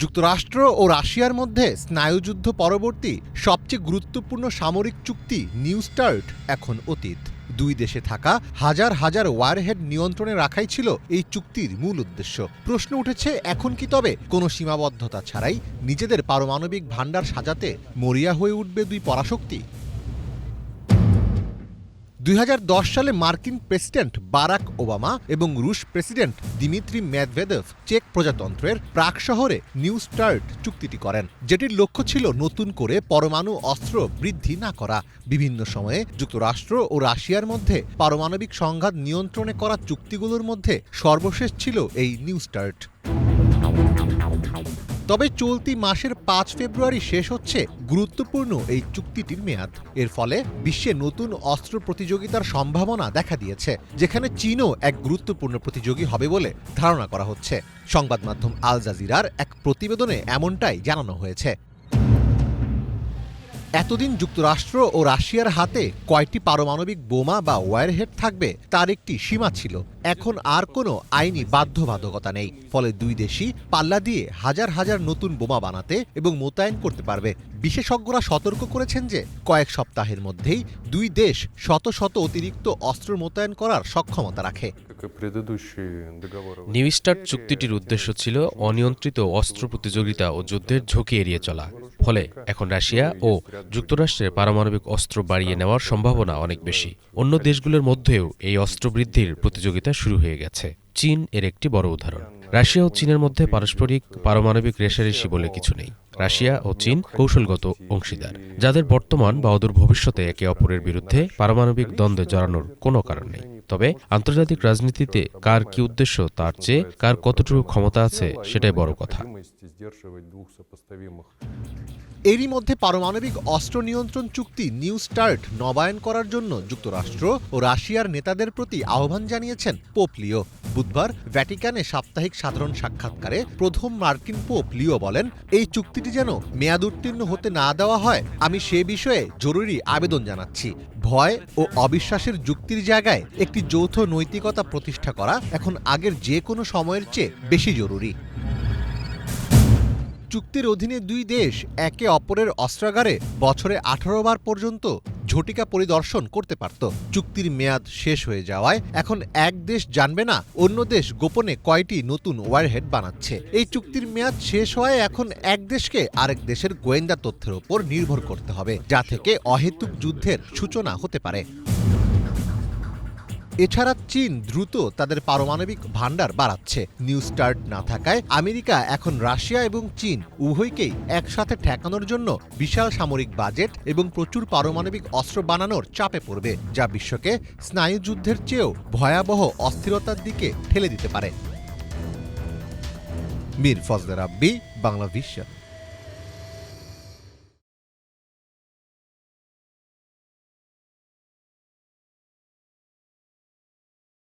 যুক্তরাষ্ট্র ও রাশিয়ার মধ্যে স্নায়ুযুদ্ধ পরবর্তী সবচেয়ে গুরুত্বপূর্ণ সামরিক চুক্তি নিউ স্টার্ট এখন অতীত। দুই দেশে থাকা হাজার হাজার ওয়ারহেড নিয়ন্ত্রণে রাখাই ছিল এই চুক্তির মূল উদ্দেশ্য। প্রশ্ন উঠেছে, এখন কি তবে কোনো সীমাবদ্ধতা ছাড়াই নিজেদের পারমাণবিক ভাণ্ডার সাজাতে মরিয়া হয়ে উঠবে দুই পরাশক্তি? 2010 সালে মার্কিন প্রেসিডেন্ট বারাক ওবামা এবং রুশ প্রেসিডেন্ট দিমিত্রি মেদভেদেভ চেক প্রজাতন্ত্রের প্রাগ শহরে নিউ স্টার্ট চুক্তিটি করেন, যেটির লক্ষ্য ছিল নতুন করে পরমাণু অস্ত্র বৃদ্ধি না করা। বিভিন্ন সময়ে যুক্তরাষ্ট্র ও রাশিয়ার মধ্যে পারমাণবিক সংঘাত নিয়ন্ত্রণে করা চুক্তিগুলোর মধ্যে সর্বশেষ ছিল এই নিউ স্টার্ট। তবে চলতি মাসের 5 ফেব্রুয়ারি শেষ হচ্ছে গুরুত্বপূর্ণ এই চুক্তিটির মেয়াদ। এর ফলে বিশ্বে নতুন অস্ত্র প্রতিযোগিতার সম্ভাবনা দেখা দিয়েছে, যেখানে চীনও এক গুরুত্বপূর্ণ প্রতিযোগী হবে বলে ধারণা করা হচ্ছে। সংবাদ মাধ্যম আল জাজিরার এক প্রতিবেদনে এমনটাই জানানো হয়েছে। এতদিন যুক্তরাষ্ট্র ও রাশিয়ার হাতে কয়টি পারমাণবিক বোমা বা ওয়ারহেড থাকবে তার একটি সীমা ছিল। এখন আর কোনো আইনি বাধ্যবাধকতা নেই। ফলে দুই দেশই পাল্লা দিয়ে হাজার হাজার নতুন বোমা বানাতে এবং মোতায়েন করতে পারবে। বিশেষজ্ঞরা সতর্ক করেছেন যে কয়েক সপ্তাহের মধ্যেই দুই দেশ শত শত অতিরিক্ত অস্ত্র মোতায়েন করার সক্ষমতা রাখে। নিউ স্টার্ট চুক্তিটির উদ্দেশ্য ছিল অনিয়ন্ত্রিত অস্ত্র প্রতিযোগিতা ও যুদ্ধের ঝুঁকি এড়িয়ে চলা। ফলে এখন রাশিয়া ও যুক্তরাষ্ট্রের পারমাণবিক অস্ত্র বাড়িয়ে নেওয়ার সম্ভাবনা অনেক বেশি। অন্য দেশগুলোর মধ্যেও এই অস্ত্র বৃদ্ধির প্রতিযোগিতা শুরু হয়ে গেছে। চীন এর একটি বড় উদাহরণ। রাশিয়া ও চীনের মধ্যে পারস্পরিক পারমাণবিক রেষারেষি বলে কিছু নেই। রাশিয়া ও চীন কৌশলগত অংশীদার, যাদের বর্তমান বা অদূর ভবিষ্যতে একে অপরের বিরুদ্ধে পারমাণবিক দ্বন্দ্বে জড়ানোর কোনো কারণ নেই। তবে আন্তর্জাতিক রাজনীতিতে কার কি উদ্দেশ্য তার চেয়ে কার কতটুকু ক্ষমতা আছে সেটাই বড় কথা। এরই মধ্যে পারমাণবিক অস্ত্র নিয়ন্ত্রণ চুক্তি নিউ স্টার্ট নবায়ন করার জন্য যুক্তরাষ্ট্র ও রাশিয়ার নেতাদের প্রতি আহ্বান জানিয়েছেন পোপ লিও। বুধবার ভ্যাটিকানে সাপ্তাহিক সাধারণ সাক্ষাৎকারে প্রথম মার্কিন পোপ লিও বলেন, এই চুক্তিটি যেন মেয়াদ উত্তীর্ণ হতে না দেওয়া হয়, আমি সে বিষয়ে জরুরি আবেদন জানাচ্ছি। ভয় ও অবিশ্বাসের যুক্তির জায়গায় একটি যৌথ নৈতিকতা প্রতিষ্ঠা করা এখন আগের যে কোনো সময়ের চেয়ে বেশি জরুরি। চুক্তির অধীনে দুই দেশ একে অপরের অস্ত্রাগারে বছরে 18 বার পর্যন্ত ঝটিকা পরিদর্শন করতে পারত। চুক্তির মেয়াদ শেষ হয়ে যাওয়ায় এখন এক দেশ জানবে না অন্য দেশ গোপনে কয়টি নতুন ওয়ারহেড বানাচ্ছে। এই চুক্তির মেয়াদ শেষ হওয়ায় এখন এক দেশকে আরেক দেশের গোয়েন্দা তথ্যের উপর নির্ভর করতে হবে, যা থেকে অহেতুক যুদ্ধের সূচনা হতে পারে। এছাড়া চীন দ্রুত তাদের পারমাণবিক ভাণ্ডার বাড়াচ্ছে। নিউ স্টার্ট না থাকায় আমেরিকা এখন রাশিয়া এবং চীন উভয়কেই একসাথে ঠেকানোর জন্য বিশাল সামরিক বাজেট এবং প্রচুর পারমাণবিক অস্ত্র বানানোর চাপে পড়বে, যা বিশ্বকে স্নায়ুযুদ্ধের চেয়েও ভয়াবহ অস্থিরতার দিকে ঠেলে দিতে পারে। মীর ফজলে রাব্বি, বাংলা ভিশন।